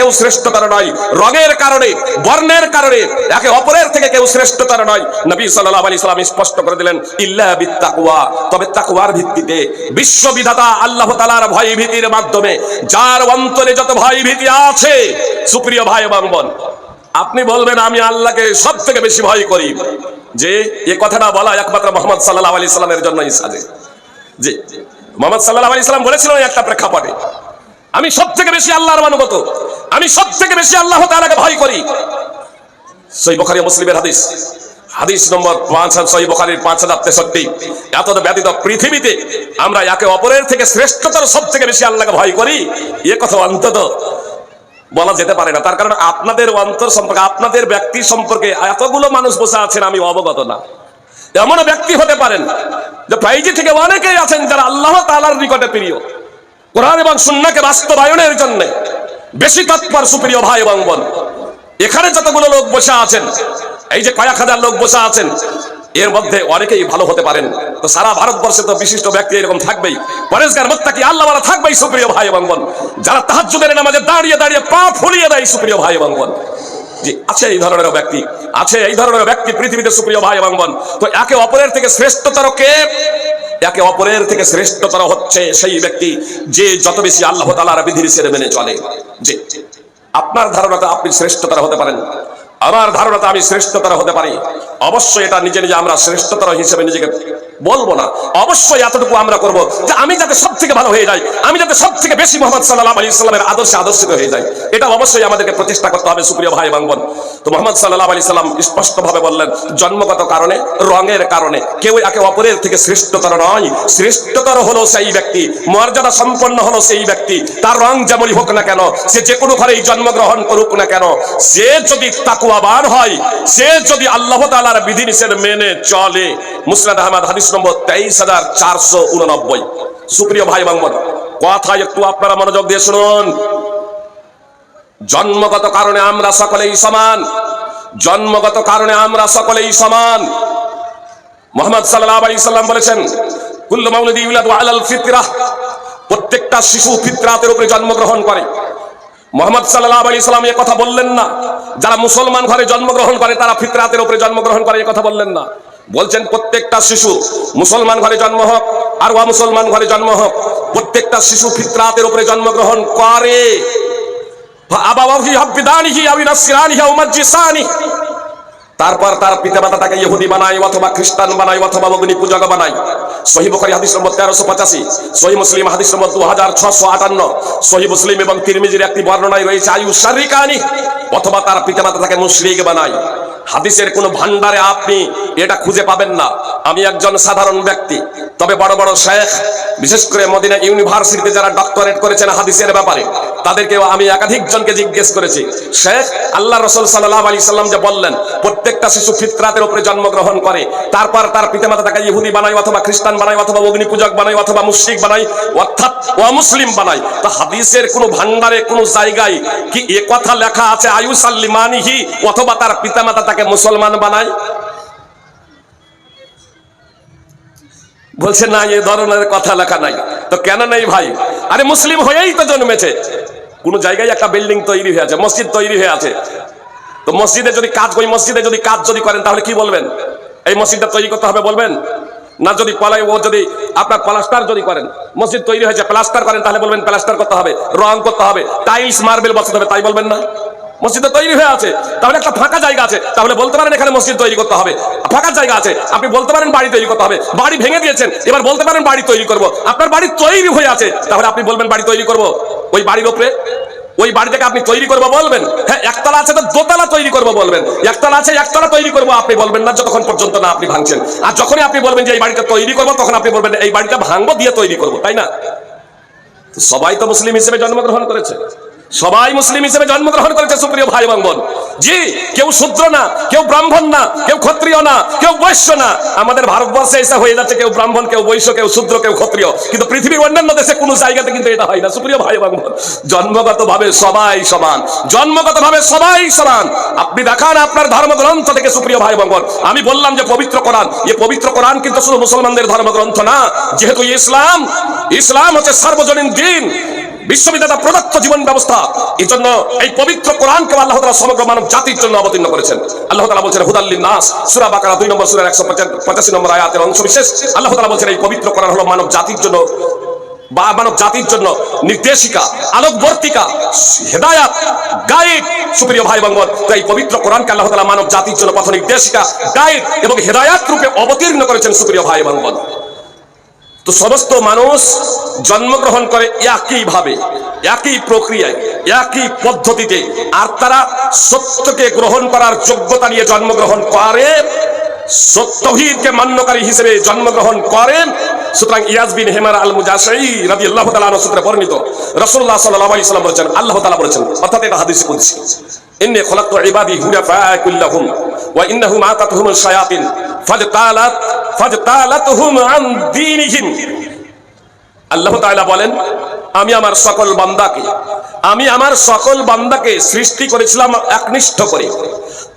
কেউ শ্রেষ্ঠতর নয়, রঙের কারণে, বর্ণের কারণে একে অপরের থেকে কেউ শ্রেষ্ঠতর নয়। নবী সাল্লাল্লাহু আলাইহি সাল্লাম স্পষ্ট করে দিলেন, ইল্লা বিত্তাকওয়া, তবে তাকওয়ার ভিত্তিতে, বিশ্ববিধাতা আল্লাহ তাআলার ভয় ভীতির মাধ্যমে। যার অন্তরে যত ভয় ভীতি আছে, সুপ্রিয় ভাই এবং বোন, আপনি বলবেন আমি আল্লাহকে সব থেকে বেশি ভয় করি, যে এই কথাটা বলা একমাত্র মুহাম্মদ সাল্লাল্লাহু আলাইহি সাল্লামের জন্যই সাজে। যে মুহাম্মদ সাল্লাল্লাহু আলাইহি সাল্লাম বলেছিলেন একটা প্রেক্ষাপটে, আমি সব থেকে বেশি আল্লাহর অনুগত, আমি সব থেকে বেশি আল্লাহ তাআলাকে ভয় করি। সহিহ বুখারী মুসলিমের হাদিস, হাদিস নম্বর 5, সহিহ বুখারীর 5063। এত ব্যতীত পৃথিবীতে আমরা একে অপরের থেকে শ্রেষ্ঠতর সব থেকে বেশি আল্লাহকে ভয় করি, এ কথা অন্তত বলা যেতে পারে না। তার কারণ আপনাদের অন্তর সম্পর্কে, আপনাদের ব্যক্তি সম্পর্কে এতগুলো মানুষ বসে আছেন আমি অবগত না। এমন ব্যক্তি হতে পারেন যে প্রাইজি থেকে অনেকেই আছেন যারা আল্লাহ তাআলার নিকটে প্রিয়, কোরআন এবং সুন্নাহকে বাস্তবায়নের জন্য বেশি তৎপর। সুপ্রিয় ভাই এবং বোন, এখানে যতগুলো লোক বসে আছেন, এই যে কয়েক হাজার লোক বসে আছেন, এর মধ্যে অনেকেই ভালো হতে পারেন। তো সারা ভারতবর্ষে তো বিশিষ্ট ব্যক্তি এরকম থাকবেই, পরেশগার মুত্তাকি আল্লাহওয়ালা থাকবেই। সুপ্রিয় ভাই এবং বোন, যারা তাহাজ্জুদের নামাজে দাঁড়িয়ে দাঁড়িয়ে পা ফুলিয়ে দেয়, সুপ্রিয় ভাই এবং বোন, জি আছে এই ধরনের ব্যক্তি, আছে এই ধরনের ব্যক্তি পৃথিবীতে। সুপ্রিয় ভাই এবং বোন, তো একে অপরের থেকে শ্রেষ্ঠতর কে? একে অপরের থেকে শ্রেষ্ঠতর হচ্ছে সেই ব্যক্তি যে যত বেশি আল্লাহ তাআলার বিধিনিষেধ মেনে চলে। যে আপনার ধারণাতে আপনি শ্রেষ্ঠতর হতে পারেন, আমার ধারণাতে আমি শ্রেষ্ঠতর হতে পারি। অবশ্যই এটা নিজে নিজে আমরা শ্রেষ্ঠতর হিসেবে নিজেকে বলবো না, অবশ্যই এতটুকু আমরা করব যে আমি যাতে সব থেকে ভালো হয়ে যাই, আমি যাতে সব থেকে বেশি মুহাম্মদ সাল্লাল্লাহু আলাইহি সাল্লামের আদর্শে আদর্শিত হয়ে যাই। এটা অবশ্যই আমাদেরকে প্রচেষ্টা করতে হবে। সুপ্রিয় ভাই এবং বোন, তো মুহাম্মদ সাল্লাল্লাহু আলাইহি সাল্লাম স্পষ্টভাবে বললেন, জন্মগত কারণে, রঙের কারণে কেউ একে অপরের থেকে শ্রেষ্ঠতর নয়। শ্রেষ্ঠতর হলো সেই ব্যক্তি, মর্যাদা সম্পন্ন হলো সেই ব্যক্তি, তার রং যেমনই হোক না কেন, সে যে কোনো ঘরেই জন্মগ্রহণ করুক না কেন, সে যদি তাকওয়াবান হয়, সে যদি আল্লাহ তাআলার বিধিনিষেধ মেনে চলে। মুসনাদ আহমদ হাদিস নম্বর 23489। সুপ্রিয় ভাই এবং বোন, কথা একটু আপনারা মনোযোগ দিয়ে শুনুন। জন্মগত কারণে আমরা সকলেই সমান, জন্মগত কারণে আমরা সকলেই সমান। মুহাম্মদ সাল্লাল্লাহু আলাইহি সাল্লাম বলেছেন, কুল্লু মাউলুদি ইউলাদু আলাল ফিতরাহ, প্রত্যেকটা শিশু ফিতরাতের উপরে জন্মগ্রহণ করে। মুহাম্মদ সাল্লাল্লাহু আলাইহি সাল্লাম এই কথা বললেন না যারা মুসলমান ঘরে জন্মগ্রহণ করে তারা ফিতরাতের উপরে জন্মগ্রহণ করে, এই কথা বললেন না। বলছেন প্রত্যেকটা শিশু, মুসলমান ঘরে জন্ম হোক আর অমুসলমান ঘরে জন্ম হোক, প্রত্যেকটা শিশু ফিতরাতের উপরে জন্মগ্রহণ করে। আবাওয়াহি হাবিদানিহি আও নাসরানিহি আও মাজ্জিসানিহি, তারপর তার পিতামাতা তাকে ইহুদি বানায় অথবা খ্রিস্টান বানায় অথবা অগ্নি পূজক বানায়। সহিহ বুখারী হাদিস নম্বর 1385, সহিহ মুসলিম হাদিস নম্বর 2658, সহিহ মুসলিম এবং তিরমিজির একটি বর্ণনায় রয়েছে আয়ু শারিকানি, অথবা তার পিতামাতা তাকে মুশরিক বানায়। হাদিসের কোন ভান্ডারে আপনি এটা খুঁজে পাবেন না। আমি একজন সাধারণ ব্যক্তি, তবে বড় বড় শেখ, বিশেষ করে মদিনা ইউনিভার্সিটিতে যারা ডক্টরেট করেছেন হাদিসের ব্যাপারে, তাদেরকেও আমি একাধিক জনকে জিজ্ঞেস করেছি, শেখ আল্লাহ রাসূল সাল্লাল্লাহু আলাইহি সাল্লাম যে বললেন প্রত্যেকটা শিশু ফিতরাতের উপরে জন্মগ্রহণ করে, তারপর তার পিতামাতা তাকে ইহুদি বানায় অথবা খ্রিস্টান বানায় অথবা অগ্নি পূজক বানায় অথবা মুশরিক বানায় অর্থাৎ অমুসলিম বানায়, তো হাদিসের কোন ভান্ডারে কোন জায়গায় কি এ কথা লেখা আছে আয়ু সাল্লিমানিহি অথবা তার পিতামাতা তাকে মুসলমান বানায়? বলছে না, এই ধরনের কথা লেখা নাই। তো কেন নেই ভাই? আরে মুসলিম হয়েই তো জন্মেছে। কোন জায়গায় একটা বিল্ডিং তৈরি হয়ে আছে, মসজিদ তৈরি হয়ে আছে, তো মসজিদে যদি কাজ, ওই মসজিদে যদি কাজ যদি করেন তাহলে কি বলবেন? এই মসজিদটা তৈরি করতে হবে বলবেন না? যদি পলাই ও যদি আপনার প্লাস্টার যদি করেন, মসজিদ তৈরি হয়েছে প্লাস্টার করেন, তাহলে বলবেন প্লাস্টার করতে হবে, রং করতে হবে, টাইলস মার্বেল বসাতে হবে, তাই বলবেন না? মসজিদে তৈরি হয়ে আছে, তাহলে একটা ফাঁকা জায়গা আছে, তাহলে বলতে পারেন এখানে মসজিদ তৈরি করতে হবে। ফাঁকা জায়গা আছে, আপনি বলতে পারেন বাড়ি তৈরি করতে হবে। বাড়ি ভেঙে দিয়েছেন, এবার বলতে পারেন বাড়ি তৈরি করব। আপনার বাড়ি তৈরি হয়ে আছে, তাহলে আপনি বলবেন বাড়ি তৈরি করব। ওই বাড়ির উপরে, ওই বাড়িটাকে আপনি তৈরি করবো বলবেন। হ্যাঁ, একতলা আছে তো দোতলা তৈরি করবো বলবেন। একতলা আছে একতলা তৈরি করবো আপনি বলবেন না, যতক্ষণ পর্যন্ত না আপনি ভাঙছেন। আর যখনই আপনি বলবেন যে এই বাড়িটা তৈরি করবো, তখন আপনি বলবেন এই বাড়িটা ভাঙবো দিয়ে তৈরি করবো, তাই না? সবাই তো মুসলিম হিসেবে জন্মগ্রহণ করেছে, সবাই মুসলিম হিসেবে জন্মগ্রহণ করেছে। সুপ্রিয় ভাই এবং বোন, জি, কেউ শূদ্র না, কেউ ব্রাহ্মণ না, কেউ ক্ষত্রিয় না, কেউ বৈশ্য না। আমাদের ভারতবর্ষে এসে হয়ে যাচ্ছে কেউ ব্রাহ্মণ, কেউ বৈশ্য, কেউ শূদ্র, কেউ ক্ষত্রিয়, কিন্তু পৃথিবীর অন্যান্য দেশে কোনো জায়গাতে কিন্তু এটা হয় না। সুপ্রিয় ভাই এবং বোন, জন্মগত ভাবে সবাই সমান, জন্মগত ভাবে সবাই সমান। আপনি দেখান আপনার ধর্মগ্রন্থ থেকে। সুপ্রিয় ভাই এবং বোন, আমি বললাম যে পবিত্র কোরআন, এই পবিত্র কোরআন কিন্তু শুধু মুসলমানদের ধর্মগ্রন্থ না, যেহেতু ইসলাম হচ্ছে সার্বজনীন দিন। বিশ্ববিদ্যালয় প্রদত্ত জীবন ব্যবস্থা। এই জন্য এই পবিত্র কোরআনকে আল্লাহ তাআলা সমগ্র মানব জাতির জন্য অবতীর্ণ করেছেন। আল্লাহ তাআলা বলেছেন হুদাল লিন-নাস, সূরা বাকারা 2 নম্বর সূরার 185 নম্বর আয়াতের অংশ বিশেষ। আল্লাহ তাআলা বলেছেন এই পবিত্র কোরআন হলো মানব জাতির জন্য বা মানব জাতির জন্য নির্দেশিকা, আলোকবর্তিকা, হেদায়াত, গাইড। সুপ্রিয় ভাই বন্ধুগণ, এই পবিত্র কোরআনকে আল্লাহ তাআলা মানব জাতির জন্য পথ নির্দেশিকা, গাইড এবং হেদায়াত রূপে অবতীর্ণ করেছেন। সুপ্রিয় ভাই বন্ধুগণ, তো সমস্ত মানুষ জন্মগ্রহণ করে একই ভাবে, একই প্রক্রিয়ায়, একই পদ্ধতিতে, আর তারা সত্যকে গ্রহণ করার যোগ্যতা নিয়ে জন্মগ্রহণ করে, তাওহীদকে মান্যকারী হিসেবে জন্মগ্রহণ করেন। সুতরাং ইয়াজ বিন হিমার আল মুজাশঈ রাদিয়াল্লাহু তাআলা আনহু সূত্রে বর্ণিত রাসূলুল্লাহ সাল্লাল্লাহু আলাইহি ওয়াসাল্লাম বলেছেন, আল্লাহ তাআলা বলেছেন, অর্থাৎ এটা হাদিসে কুদসি, ইন্নী খলাকতু ইবাদি হুনাফা কুল্লাহুম ওয়া ইন্নাহুম আতাতুহুমুশ শায়াতিন ফাজতালাতুহুম আন দীনিহিম। আল্লাহ তাআলা বলেন, আমি আমার সকল বান্দাকে সৃষ্টি করেছিলাম একনিষ্ঠ করে,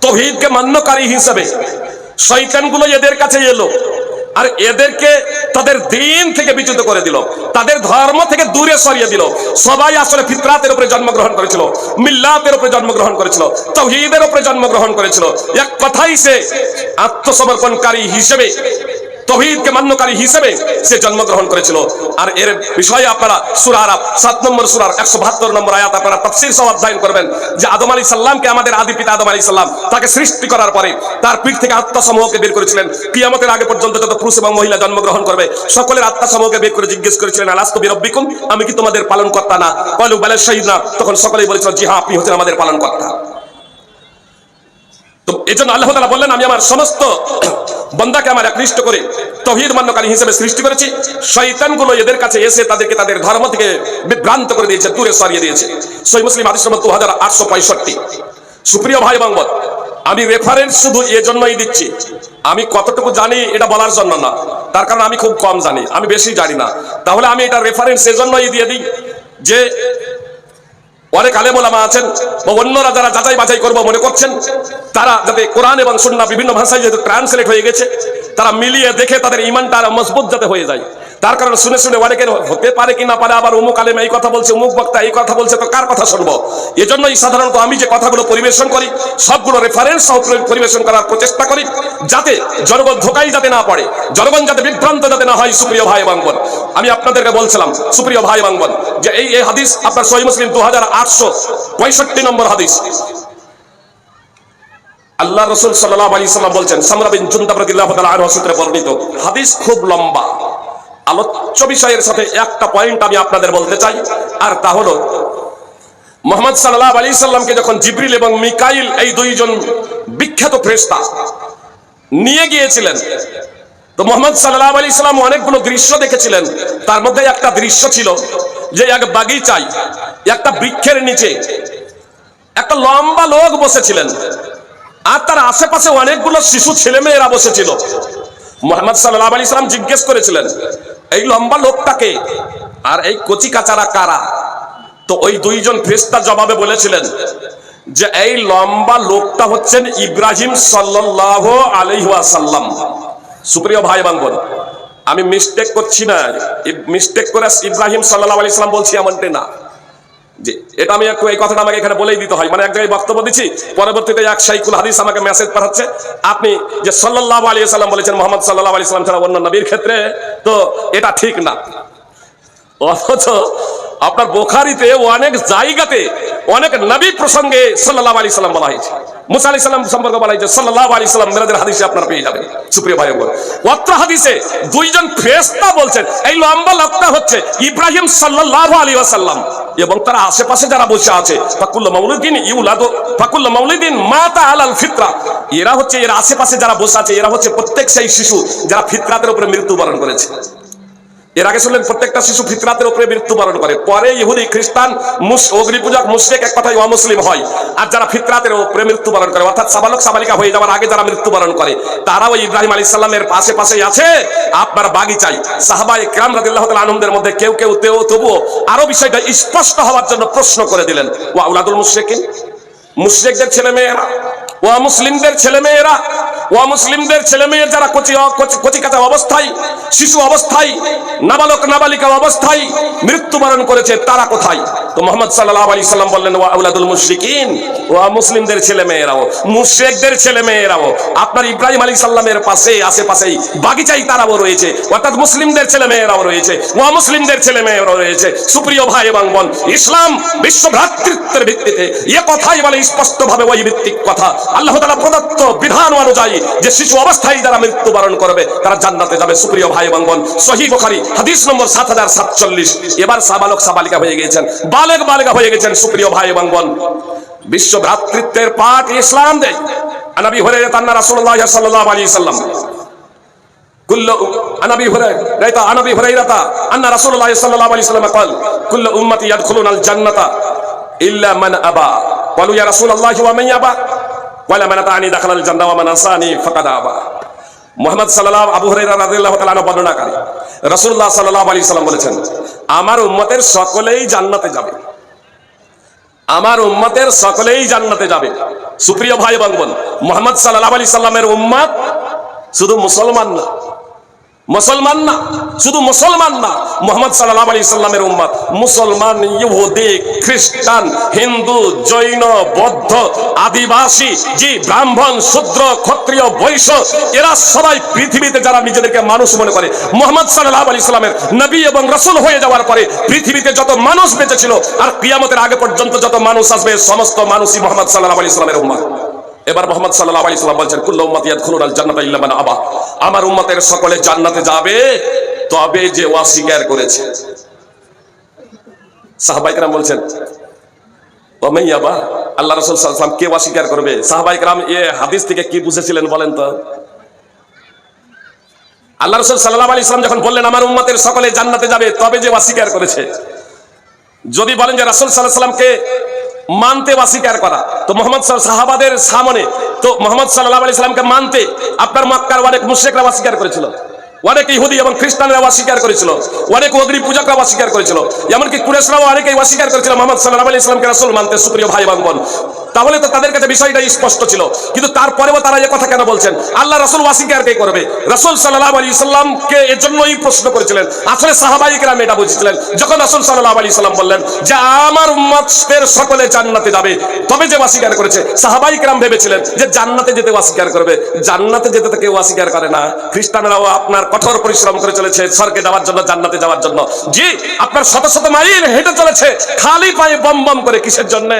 তাওহীদকে মান্যকারী হিসেবে। শয়তানগুলো এদের কাছে এলো আর এদেরকে তাদের দ্বীন থেকে বিচ্যুত করে দিল, তাদের ধর্ম থেকে দূরে সরিয়ে দিল। সবাই আসলে ফিতরাতের উপরে জন্মগ্রহণ করেছিল, মিল্লাতের উপরে জন্মগ্রহণ করেছিল, তাওহীদের উপরে জন্মগ্রহণ করেছিল। এক কথাই সে আত্মসমর্পণকারী হিসেবে, তাওহীদকে মান্যকারী হিসেবে সে জন্মগ্রহণ করেছিল। আর এর বিষয়ে আপনারা সূরা আরাফ 7 নম্বর সূরার 172 নম্বর আয়াত আপনারা তাফসীর সহ অধ্যয়ন করবেন যে আদম আলাইহিস সালামকে, আমাদের আদি পিতা আদম আলাইহিস সালাম, তাকে সৃষ্টি করার পরে তার পিঠ থেকে আত্মাসমূহকে বের করেছিলেন। কিয়ামতের আগে পর্যন্ত যত পুরুষ এবং মহিলা জন্মগ্রহণ করবে সকলের আত্মাসমূহকে বের করে জিজ্ঞেস করেছিলেন, আলাস্তু বিরাব্বিকুম, আমি কি তোমাদের পালনকর্তা না? ক্বালু বালা শাহিদনা, তখন সকলেই বলেছিল, জি হ্যাঁ, আপনি হচ্ছেন আমাদের পালনকর্তা। তো এজন্য আল্লাহ তাআলা বললেন, আমি আমার সমস্ত বান্দাকে আমার একনিষ্ঠ করে তাওহীদ মান্যকারী হিসেবে সৃষ্টি করেছি। শয়তানগুলো এদের কাছে এসে তাদেরকে তাদের ধর্ম থেকে বিভ্রান্ত করে দিয়েছে, দূরে সরিয়ে দিয়েছে। সহিহ মুসলিম হাদিস নম্বর 2865। সুপ্রিয় ভাই বন্ধুগণ, আমি রেফারেন্স শুধু এজন্যই দিচ্ছি, আমি কতটুকু জানি এটা বলার জন্য না, তার কারণ আমি খুব কম জানি, আমি বেশি জানি না। তাহলে আমি এটা রেফারেন্স এজন্যই দিয়ে দিই যে অনেক আলেম ওলামা আছেন বা অন্যরা যারা যাচাই বাছাই করবো মনে করছেন, তারা যাতে কোরআন এবং সুন্নাহ বিভিন্ন ভাষায় যেহেতু ট্রান্সলেট হয়ে গেছে, তারা মিলিয়ে দেখে তাদের ঈমানটা মজবুত যাতে হয়ে যায়। তার কারণে শুনে শুনে অনেকের হতে পারে কি না পারে, আবার অমুক আলেম এই কথা বলছে, অমুক বক্তা এই কথা বলছে, তো কার কথা শুনবো? এজন্যই সাধারণত আমি যে কথাগুলো পরিবেশন করি সবগুলো রেফারেন্স সহ পরিবেশন করার প্রচেষ্টা করি, যাতে জনগণ ধোঁকাই যাতে না পড়ে, জনগণ যাতে বিভ্রান্ত যাতে না হয়। সুপ্রিয় ভাই বাঙ্গন, আমি আপনাদেরকে বলছিলাম, সুপ্রিয় ভাই বাঙ্গন, যে এই হাদিস আপনার সহিহ মুসলিম 2865 নম্বর হাদিস। আল্লাহ রাসূল সাল্লাল্লাহু আলাইহি ওয়াসাল্লাম বলছেন, সামরা বিন জুনদাব রাদিয়াল্লাহু তাআলা আনহু সূত্রে বর্ণিত হাদিস, খুব লম্বা। আলোচ্য বিষয়ের সাথে একটা পয়েন্ট আমি আপনাদের বলতে চাই, আর তা হলো মুহাম্মদ সাল্লাল্লাহু আলাইহি ওয়াসাল্লামকে যখন জিবরিল এবং মিকাইল এই দুইজন বিখ্যাত ফেরেশতা নিয়ে গিয়েছিলেন, তো মুহাম্মদ সাল্লাল্লাহু আলাইহি ওয়াসাল্লাম অনেকগুলো দৃশ্য দেখেছিলেন। তার মধ্যে একটা দৃশ্য ছিল যে এক বাগিচায় একটা বৃক্ষের নিচে একটা লম্বা লোক বসেছিলেন, আর তার আশেপাশে অনেকগুলো শিশু ছেলেমেয়েরা বসেছিল। মুহাম্মদ সাল্লাল্লাহু আলাইহি ওয়াসাল্লাম জিজ্ঞেস করেছিলেন, এই লম্বা লোকটাকে আর এই কচি কাচারা কারা? তো ওই দুইজন ফেরেশতা জবাবে বলেছিলেন যে এই লম্বা লোকটা হচ্ছেন ইব্রাহিম সাল্লাল্লাহু আলাইহি ওয়াসাল্লাম। সুপ্রিয় ভাই বান্ধব, আমি মিস্টেক করছি না, মিস্টেক করে ইব্রাহিম সাল্লাল্লাহু আলাইহি ওয়াসাল্লাম বলছি এমনটা না, যে এটা আমি একটু এই কথাটা আমাকে এখানে বলেই দিতে হয়। মানে এক জায়গায় বক্তব্য দিচ্ছি, পরবর্তীতে এক শাইখুল হাদিস আমাকে মেসেজ পাঠাচ্ছে, আপনি যে সাল্লাল্লাহু আলাইহি ওয়াসাল্লাম বলেছেন মুহাম্মদ সাল্লাল্লাহু আলাইহি ওয়াসাল্লাম ছাড়া অন্য নবীর ক্ষেত্রে, তো এটা ঠিক না। অথচ আপনার বুখারীতে অনেক জায়গাতে অনেক নবী প্রসঙ্গে সাল্লাল্লাহু আলাইহি ওয়াসাল্লাম বলা হয়েছে। মুসা আলাইহিস সালাম সম্পর্কে বলা হয়েছে সাল্লাল্লাহু আলাইহি ওয়াসাল্লাম, মেরাজের হাদিসে আপনারা পেয়ে যাবেন। সুপ্রিয় ভাই বোন, অত্র হাদিসে দুইজন ফেরেশতা বলছেন এই লম্বা লোকটা হচ্ছে ইব্রাহিম সাল্লাল্লাহু আলাইহি ওয়াসাল্লাম, এবং তার আশেপাশে যারা বসে আছে ফাকুল্লু মাউলুদিন ইউলাদু ফাকুল্লু মাউলিদিন মাতা আলাল ফিতরা, এরা হচ্ছে, এর আশেপাশে যারা বসে আছে এরা হচ্ছে প্রত্যেক সেই শিশু যারা ফিতরাতের উপরে মৃত্যুবরণ করেছে। এর আগে শুনলেন প্রত্যেকটা শিশু ফিতরাতের উপরে মৃত্যুবরণ করে, পরে ইহুদি খ্রিস্টান অগ্নি পূজক মুশরিক এক কথায় অমুসলিম হয়। আর যারা ফিতরাতের উপরে মৃত্যুবরণ করে, অর্থাৎ সাবালক সাবালিকা হয়ে যাওয়ার আগে যারা মৃত্যুবরণ করে, তারাও ইব্রাহিম আলাইহিস সালামের পাশেই আছে আপনার বাগিচায়। সাহাবায়ে কেরাম রাদিয়াল্লাহু তাআলা আনহুদের মধ্যে কেউ কেউ তবুও আরো বিষয়টা স্পষ্ট হওয়ার জন্য প্রশ্ন করে দিলেন, ওয়া আউলাদুল মুশরিকিন, মুশরিকদের ছেলে মেয়েরা, ওয়া মুসলিমদের ছেলে মেয়েরা, অমুসলিমদের ছেলে মেয়ে যারা কচিকাঁচা অবস্থায়, শিশু অবস্থায়, নাবালক নাবালিকা অবস্থায় মৃত্যুবরণ করেছে, তারা কোথায়? তো মুহাম্মদ সাল্লাল্লাহু আলাইহি সাল্লাম বললেন, ওয়া আওলাদুল মুশরিকিন, ও মুসলিমদের ছেলে মেয়েরাও, মুশরিকদের ছেলে মেয়েরাও আপনার ইব্রাহিম আলাইহিস সালামের পাশে আশেপাশেই বাগিচায় তারাও রয়েছে, অর্থাৎ মুসলিমদের ছেলে মেয়েরাও রয়েছে, ও মুসলিমদের ছেলে মেয়েরাও রয়েছে। সুপ্রিয় ভাই এবং বোন, ইসলাম বিশ্ব ভ্রাতৃত্বের ভিত্তিতে এ কথাই বলে স্পষ্টভাবে, ওই ভিত্তিক কথা আল্লাহ তাআলা প্রদত্ত বিধান অনুযায়ী যে শিশু অবস্থায় যারা মৃত্যুবরণ করবে তারা জান্নাতে যাবে। সুপ্রিয় ভাই এবং বোন, সহিহ বুখারী হাদিস নম্বর 7047। এবার সাবালক সাবালিকা হয়ে গিয়েছেন, বালেগ বালিকা হয়ে গেছেন। সুপ্রিয় ভাই এবং বোন, বিশ্ব ভ্রাতৃত্বের পাঠ ইসলাম দেয়। আনাবি হুরায়রা আন্না রাসূলুল্লাহ সাল্লাল্লাহু আলাইহি সাল্লাম কুল্লু আনাবি হুরায়রা আন্না রাসূলুল্লাহ সাল্লাল্লাহু আলাইহি সাল্লাম قال কুল্লু উম্মতি ইয়াদখুলুনাল জান্নাতা ইল্লা মান আবা। ক্বালু ইয়া রাসূলুল্লাহ ওয়া মান ইয়াবা? ক্বালা মান আতানি দাখালাল জান্নাহ ওয়া মান আসানি ফাকাদ আবা। মুহাম্মদ সাল্লাল্লাহু আবু হুরায়রা রাদিয়াল্লাহু তাআলা আনহু বর্ণনাকারী, রাসূলুল্লাহ সাল্লাল্লাহু আলাইহি সাল্লাম বলেছেন, আমার উম্মতের সকলেই জান্নাতে যাবে, আমার উম্মতের সকলেই জান্নাতে যাবে। সুপ্রিয় ভাই এবং বোন, মুহাম্মদ সাল্লাল্লাহু আলাইহি সাল্লামের উম্মত শুধু মুসলমান না, মুসলমান না, শুধু মুসলমান না, মুহাম্মদ সাল্লাল্লাহু আলাইহি সাল্লামের উম্মত মুসলমান, ইহুদি, খ্রিস্টান, হিন্দু, জৈন, বৌদ্ধ, আদিবাসী, জি ব্রাহ্মণ, শূদ্র, ক্ষত্রিয়, বৈশ্য, এরা সবাই পৃথিবীতে যারা নিজেদেরকে মানুষ মনে করে, মুহাম্মদ সাল্লাল্লাহু আলাইহি সাল্লামের নবী এবং রাসূল হয়ে যাওয়ার পরে পৃথিবীতে যত মানুষ বেঁচে ছিল আর কিয়ামতের আগে পর্যন্ত যত মানুষ আসবে, সমস্ত মানুষই মুহাম্মদ সাল্লাল্লাহু আলাইহি সাল্লামের উম্মত। এবার মুহাম্মদ সাল্লাল্লাহু আলাইহি সাল্লাম বলেন, কুল্লু উম্মতি ইয়াদখুলুনাল জান্নাতা ইল্লা মান আবা, আমার উম্মতের সকলে জান্নাতে যাবে তবে যে অস্বীকার করেছে। সাহাবায়ে কেরাম বলছেন, ও মান ইয়াবা, আল্লাহ রাসূল সাল্লাল্লাহু আলাইহি সাল্লাম কে অস্বীকার করবে? সাহাবায়ে কেরাম এই হাদিস থেকে কি বুঝেছিলেন বলেন তো? আল্লাহ রাসূল সাল্লাল্লাহু আলাইহি সাল্লাম যখন বললেন আমার উম্মতের সকলে জান্নাতে যাবে তবে যে অস্বীকার করেছে, যদি বলেন যে রাসূল সাল্লাল্লাহু আলাইহি সাল্লামকে মানতে অস্বীকার করা, তো মুহাম্মদ সাহাবাদের সামনে তো মুহাম্মদ সাল্লাল্লাহু আলাইহি সাল্লামকে মানতে আপনার মক্কার অনেক মুশরিকরা অস্বীকার করেছিল, অনেক ইহুদি এবং খ্রিস্টানরা অস্বীকার করেছিল, অনেক অগ্নি পূজকরা অস্বীকার করেছিল, এমনকি কুরাইশরাও অনেকেই অস্বীকার করেছিল মুহাম্মদ সাল্লাল্লাহু আলাইহি সাল্লামকে রাসূল মানতে। সুপ্রিয় ভাই এবং বোন, তাহলে তো তাদের কাছে বিষয়টা স্পষ্ট ছিল, কিন্তু তারপরেও তারা এই কথা কেন বলছেন? আল্লাহ রাসূল অস্বীকার কে করবে? রাসূল সাল্লাল্লাহু আলাইহি সাল্লামকে এর জন্যই প্রশ্ন করেছিলেন। আসলে সাহাবায়ে কেরাম এটা বুঝেছিলেন, যখন রাসূল সাল্লাল্লাহু আলাইহি সাল্লাম বললেন যে আমার উম্মতের সকলে জান্নাতে যাবে তবে যে অস্বীকার করেছে, সাহাবায়ে কেরাম ভেবেছিলেন যে জান্নাতে যেতে অস্বীকার করবে। জান্নাতে যেতে তো কেউ অস্বীকার করে না। খ্রিস্টানরাও আপনার কঠোর পরিশ্রম করে চলেছে স্বর্গে যাওয়ার জন্য, জান্নাতে যাওয়ার জন্য। জি, আপনার শত শত মাইল হেঁটে চলেছে খালি পায়ে বম বম করে, কিসের জন্য?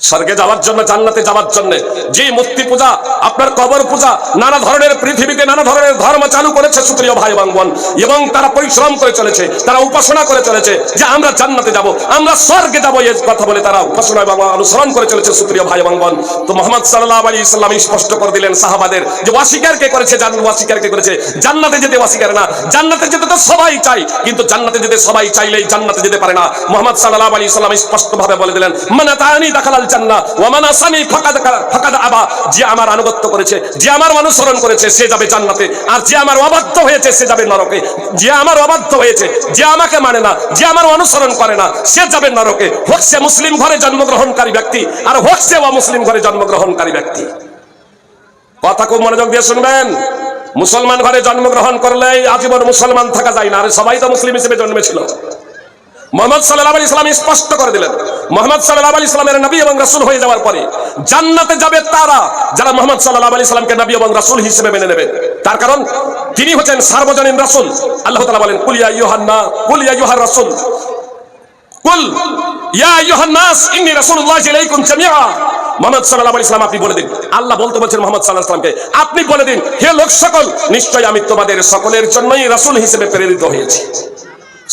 স্বর্গে যাওয়ার জন্য, জান্নাতে যাওয়ার জন্য। যে মূর্তি পূজা, আপনার কবর পূজা, নানা ধরনের পৃথিবীতে নানা ধরনের ধর্ম চালু করেছে সুপ্রিয় ভাই এবং বোন, এবং তারা পরিশ্রম করে চলেছে, তারা উপাসনা করে চলেছে যে আমরা জান্নাতে যাব, আমরা স্বর্গে যাব, এই কথা বলে তারা উপাসনা এবং অনুসরণ করে চলেছে সুপ্রিয় ভাই এবং বোন। তো মুহাম্মদ সাল্লাল্লাহু আলাইহি সাল্লাম স্পষ্ট করে দিলেন সাহাবাদের যে অস্বীকার কে করেছে? অস্বীকার কে করেছে? জান্নাতে যেতে অস্বীকার না। জান্নাতে যেতে তো সবাই চাই, কিন্তু জান্নাতে যেতে সবাই চাইলেই জান্নাতে যেতে পারে না। মুহাম্মদ সাল্লাল্লাহু আলাইহি সাল্লাম স্পষ্ট ভাবে বলে দিলেন, মান আতানি দাখালাল জান্নাহ ওয়া মান আসানি ফাকাদ আবা, যে আমার আনুগত্য করেছে, যে আমার অনুসরণ করেছে সে যাবে জান্নাতে, আর যে আমার অবাধ্য হয়েছে সে যাবে নরকে। যে আমার অবাধ্য হয়েছে, যে আমাকে মানে না, যে আমার অনুসরণ করে না, সে যাবে নরকে। হোক সে মুসলিম ঘরে জন্মগ্রহণকারী ব্যক্তি, আর হোক সে অমুসলিম ঘরে জন্মগ্রহণকারী ব্যক্তি। কথা খুব মনোযোগ দিয়ে শুনবেন। মুসলমান ঘরে জন্মগ্রহণ করলেই আজীবন মুসলমান থাকা যায় না, আর সবাই তো মুসলিম হিসেবে জন্মেছিল। মুহাম্মদ সাল্লাল্লাহু আলাইহি সাল্লাম স্পষ্ট করে দিলেন, মুহাম্মদ সাল্লাল্লাহু আলাইহি সাল্লামের নবী এবং রাসূল হয়ে যাওয়ার পরে জান্নাতে যাবে তারা যারা মুহাম্মদ সাল্লাল্লাহু আলাইহি সাল্লামকে নবী এবং রাসূল হিসেবে মেনে নেবে। তার কারণ তিনি হচ্ছেন সার্বজনীন রাসূল। আল্লাহ তাআলা বলেন, কুল ইয়া আইয়ুহার রাসূল, কুল ইয়া আইয়ুহান নাস ইন্নী রাসূলুল্লাহি ইলাইকুম জামিআ। মুহাম্মদ সাল্লাল্লাহু আলাইহি সাল্লাম আপনি বলে দিন, আল্লাহ বলতে বলছেন মুহাম্মদ সাল্লাল্লাহু আলাইহি সাল্লামকে, আপনি বলে দিন, হে লোক সকল, নিশ্চয়ই আমি তোমাদের সকলের জন্যই রাসূল হিসেবে প্রেরিত হয়েছি।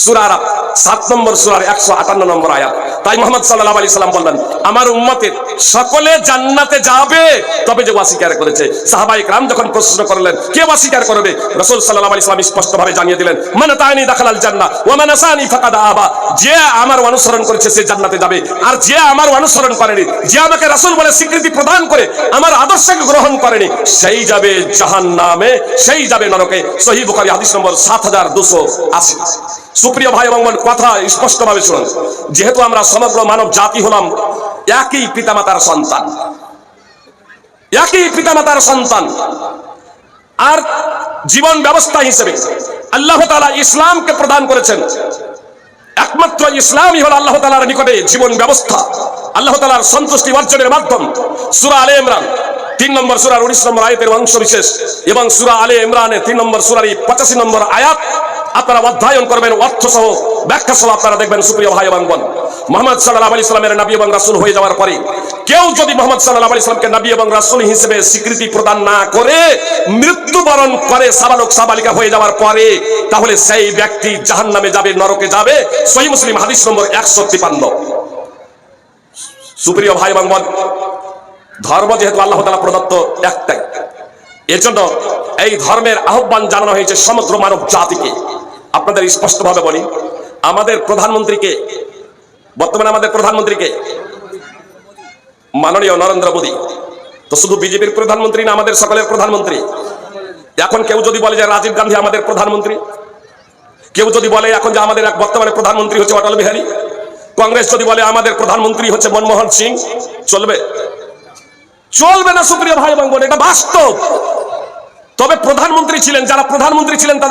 সূরা আরাফ 7 নম্বর সূরার 158 নম্বর আয়াত। তাই মুহাম্মদ সাল্লাল্লাহু আলাইহি সাল্লাম বললেন, আমার উম্মতের সকলে জান্নাতে যাবে তবে যে অস্বীকার করেছে। সাহাবায়ে কেরাম যখন প্রশ্ন করলেন কে অস্বীকার করবে, রাসূল সাল্লাল্লাহু আলাইহি সাল্লাম স্পষ্টভাবে জানিয়ে দিলেন, মান আতানি দাখালাল জান্নাহ ওয়া মান আসানি ফাকাদ আবা, যে আমার অনুসরণ করেছে সে জান্নাতে যাবে, আর যে আমার অনুসরণ করেনি, যে আমাকে রাসূল বলে স্বীকৃতি প্রদান করে আমার আদর্শকে গ্রহণ করেনি, সেই যাবে জাহান্নামে, সেই যাবে নরকে। সহিহ বুখারী হাদিস নম্বর 7280। সুপ্রিয় ভাই এবং বোন, কথা স্পষ্টভাবে শুনুন। যেহেতু আমরা সমগ্র মানব জাতি হলাম একই পিতামাতার সন্তান, একই পিতামাতার সন্তান। আর জীবন ব্যবস্থা হিসেবে আল্লাহ তাআলা ইসলামকে প্রদান করেছেন। একমাত্র ইসলামই হলো আল্লাহ তাআলার নিকটে জীবন ব্যবস্থা, আল্লাহ তাআলার সন্তুষ্টি অর্জনের মাধ্যম। সূরা আলে ইমরান 3 নম্বর সূরার 19 নম্বর আয়াতের অংশ বিশেষ এবং সূরা আলে ইমরানের 3 নম্বর সূরার 85 নম্বর আয়াত আপনারা অধ্যয়ন করবেন, অর্থ সহ ব্যাখ্যা সহ আপনারা দেখবেন। সুপ্রিয় ভাই এবং বোন, মুহাম্মদ সাল্লাল্লাহু আলাইহি সাল্লামের নবী এবং রাসূল হয়ে যাওয়ার পরে কেউ যদি মুহাম্মদ সাল্লাল্লাহু আলাইহি সাল্লামকে নবী এবং রাসূল হিসেবে স্বীকৃতি প্রদান না করে মৃত্যুবরণ করে সাবালক সাবালিকা হয়ে যাওয়ার পরে, তাহলে সেই ব্যক্তি জাহান্নামে যাবে, নরকে যাবে। সহিহ মুসলিম হাদিস নম্বর 153। সুপ্রিয় ভাই এবং বোন, ধর্ম যেহেতু আল্লাহ তাআলা প্রদত্ত একটাই, এজন্য এই ধর্মের আহ্বান জানানো হয়েছে সমগ্র মানব জাতিকে। আপনাদের স্পষ্টভাবে বলি, আমাদের প্রধানমন্ত্রীকে, বর্তমানে আমাদের প্রধানমন্ত্রীকে মাননীয় নরেন্দ্র মোদী। তো শুধু বিজেপির প্রধানমন্ত্রী না, আমাদের সকলের প্রধানমন্ত্রী। এখন কেউ যদি বলে যে রাজীব গান্ধী আমাদের প্রধানমন্ত্রী, কেউ যদি বলে এখন যে আমাদের বর্তমানে প্রধানমন্ত্রী হচ্ছে অটল বিহারী, কংগ্রেস যদি বলে আমাদের প্রধানমন্ত্রী হচ্ছে মনমোহন সিং, চলবে? চলবে না সুপ্রিয় ভাই এবং বোন, এটা বাস্তব। তবে প্রধানমন্ত্রী ছিলেন, যারা প্রধানমন্ত্রী ছিলেন তাদের